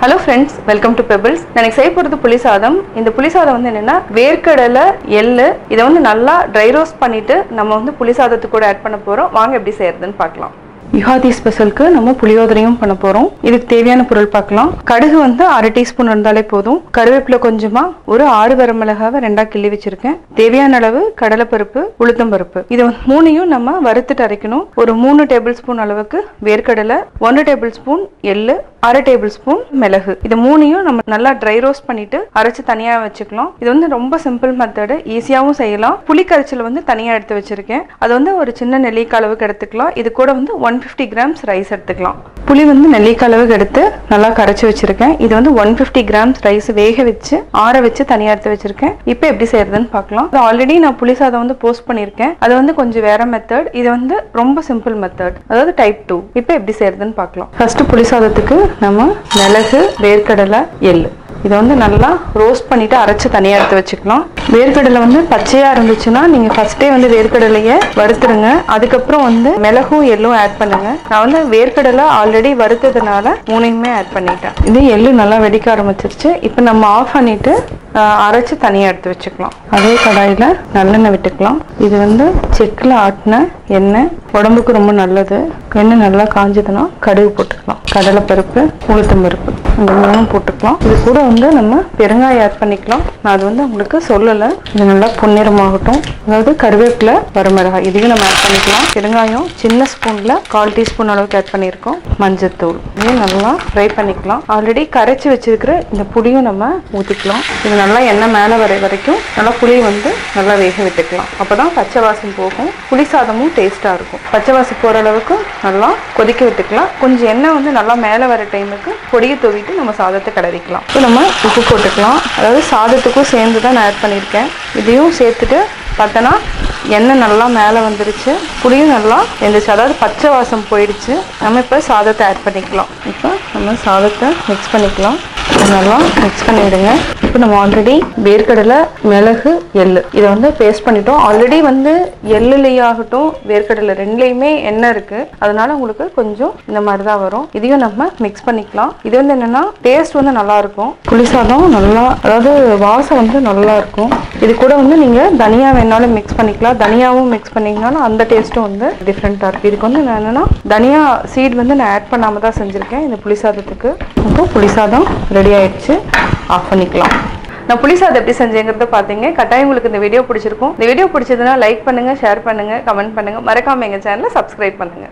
Hello friends, welcome to Pebbles. நான் செய்ய போறது புளி சாதம். இந்த புளி சாதம் வந்து என்னன்னா வேர்க்கடலை, எள்ளு இத வந்து நல்லா ட்ரை ரோஸ்ட் பண்ணிட்டு நம்ம வந்து புளி சாதத்துக்கு கூட ஆட் பண்ண போறோம். வாங்க எப்படி செய்யறதுன்னு பார்க்கலாம். யுகாதி ஸ்பெஷலுக்கு நம்ம புளியோதரையும் பண்ண போறோம். இதுக்கு தேவையான பொருள் பார்க்கலாம். கடுகு வந்து 1/2 டீஸ்பூன் இருந்தாலே போதும். கருவேப்பிலை கொஞ்சமா, ஒரு 6 வரமிளகாவை 2ஆ கிள்ளி வச்சிருக்கேன். தேவையான அளவு கடலைப்பருப்பு, உளுத்தம் பருப்பு. இது மூணையும் நம்ம வறுத்துட்டு அரைக்கணும். ஒரு 3 டேபிள் ஸ்பூன் அளவுக்கு வேர்க்கடலை, 1 டேபிள் ஸ்பூன் எள்ளு, 1/2 டேபிள் ஸ்பூன் மிளகு. இது மூணையும் நம்ம நல்லா ட்ரை ரோஸ்ட் பண்ணிட்டு அரைச்சு தனியா வச்சுக்கலாம். இது வந்து ரொம்ப சிம்பிள் மெத்தட், ஈஸியாவும் செய்யலாம். புளி கரைச்சல் வந்து தனியா எடுத்து வச்சிருக்கேன். அது வந்து ஒரு சின்ன நெல்லிக்காய் அளவுக்கு எடுத்துக்கலாம். இது கூட வந்து 150 கிராம்ஸ் ரைஸ் எடுத்துக்கலாம். புளி வந்து நெல்லிக்காய் அளவுக்கு எடுத்து நல்லா கரைச்சி வச்சிருக்கேன். இது வந்து 150 கிராம்ஸ் ரைஸ் வேக வச்சு ஆற வச்சு தனியா எடுத்து வச்சிருக்கேன். இப்போ எப்படி செய்யறதுன்னு பார்க்கலாம். ஆல்ரெடி நான் புளி சாதம் வந்து போஸ்ட் பண்ணியிருக்கேன். அது வந்து கொஞ்சம் வேற மெத்தட், இது வந்து ரொம்ப சிம்பிள் மெத்தட், அதாவது டைப் 2. இப்போ எப்படி செய்யறதுன்னு பார்க்கலாம். ஃபர்ஸ்ட் புளி சாதத்துக்கு நம்ம மிளகு, வேர்க்கடலை, எள்ளு இதை வந்து நல்லா ரோஸ்ட் பண்ணிட்டு அரைச்சு தனியாக எடுத்து வச்சுக்கலாம். வேர்க்கடலை வந்து பச்சையாக இருந்துச்சுன்னா நீங்கள் ஃபர்ஸ்டே வந்து வேர்க்கடலையை வறுத்துருங்க. அதுக்கப்புறம் வந்து மிளகும் எள்ளும் ஆட் பண்ணுங்க. நான் வந்து வேர்க்கடலை ஆல்ரெடி வறுத்ததுனால மூணையுமே ஆட் பண்ணிட்டேன். இது எள்ளு நல்லா வெடிக்க ஆரம்பிச்சிருச்சு. இப்போ நம்ம ஆஃப் பண்ணிட்டு அரைச்சு தனியாக எடுத்து வச்சுக்கலாம். அதே கடாயில் நல்லெண்ணெய் விட்டுக்கலாம். இது வந்து செக்கில் ஆட்டின எண்ணெய், உடம்புக்கு ரொம்ப நல்லது. எண்ணெய் நல்லா காஞ்சதுன்னா கடுகு போட்டுக்கலாம். கடலைப்பருப்பு, உளுத்தம் பருப்பு இந்த மூணும் போட்டுக்கலாம். இது கூட வந்து நம்ம பெருங்காயம் ஆட் பண்ணிக்கலாம். நான் அது வந்து உங்களுக்கு சொல்லலை. இது நல்லா பொன்னிறமாகட்டும். அதாவது கருவேப்பிலை, வரமிளகாய் இதையும் நம்ம ஆட் பண்ணிக்கலாம். பெருங்காயம் சின்ன ஸ்பூன்ல 1/4 டீஸ்பூன் அளவுக்கு ஆட் பண்ணியிருக்கோம். மஞ்சத்தூள் இதையும் நல்லா ஃப்ரை பண்ணிக்கலாம். ஆல்ரெடி கரைச்சி வச்சிருக்கிற இந்த புளியும் நம்ம ஊற்றிக்கலாம். இது நல்லா எண்ணெய் மேலே வரைக்கும் நல்லா புளியை வந்து நல்லா வேக விட்டுக்கலாம். அப்போதான் பச்சை வாசம் போகும். புளி சாதமும் டேஸ்டா இருக்கும். பச்சை வாசம் போற அளவுக்கு நல்லா கொதிக்க விட்டுக்கலாம். கொஞ்சம் எண்ணெய் வந்து நல்லா மேலே வர டைமுக்கு பொடியை தூவிட்டு நம்ம சாதத்தை கிளறிக்கலாம். இப்போ நம்ம உப்பு போட்டுக்கலாம். அதாவது சாதத்துக்கும் சேர்ந்து தான் நான் ஆட் பண்ணியிருக்கேன். இதையும் சேர்த்துட்டு பார்த்தோன்னா எண்ணெய் நல்லா மேலே வந்துருச்சு, புளியும் நல்லா வெந்துச்சு, அதாவது பச்சை வாசம் போயிடுச்சு. நம்ம இப்போ சாதத்தை ஆட் பண்ணிக்கலாம். இப்போ நம்ம சாதத்தை மிக்ஸ் பண்ணிக்கலாம். நல்லா மிக்ஸ் பண்ணிவிடுங்க. இப்போ நம்ம ஆல்ரெடி வேர்க்கடலை, மிளகு, எள்ளு இதை வந்து பேஸ்ட் பண்ணிட்டோம். ஆல்ரெடி வந்து எள்ளுலையாகட்டும் வேர்க்கடலை ரெண்டுலேயுமே எண்ணெய் இருக்கு, அதனால உங்களுக்கு கொஞ்சம் இந்த மாதிரி தான் வரும். இதையும் நம்ம மிக்ஸ் பண்ணிக்கலாம். இது வந்து என்னன்னா டேஸ்ட் வந்து நல்லா இருக்கும். புளி சாதம் நல்லா, அதாவது வாசம் வந்து நல்லா இருக்கும். இது கூட வந்து நீங்க தனியா வேணாலும் மிக்ஸ் பண்ணிக்கலாம். தனியாவும் மிக்ஸ் பண்ணிங்கனாலும் அந்த டேஸ்ட்டும் வந்து டிஃப்ரெண்டா இருக்கு. இதுக்கு வந்து நான் என்னன்னா தனியா சீட் வந்து நான் ஆட் பண்ணாம தான் செஞ்சிருக்கேன் இந்த புளி சாதத்துக்கு. இப்போ புளி சாதம் ரெடி ஆயிடுச்சு. ஆஃப் பண்ணிக்கலாம். நான் புளி சாதம் எப்படி செஞ்சேங்கிறத பார்த்தீங்க. கட்டாயம் உங்களுக்கு இந்த வீடியோ பிடிச்சிருக்கும். இந்த வீடியோ பிடிச்சதுன்னா லைக் பண்ணுங்க, ஷேர் பண்ணுங்க, கமெண்ட் பண்ணுங்க. மறக்காம எங்க சேனலை சப்ஸ்கிரைப் பண்ணுங்க.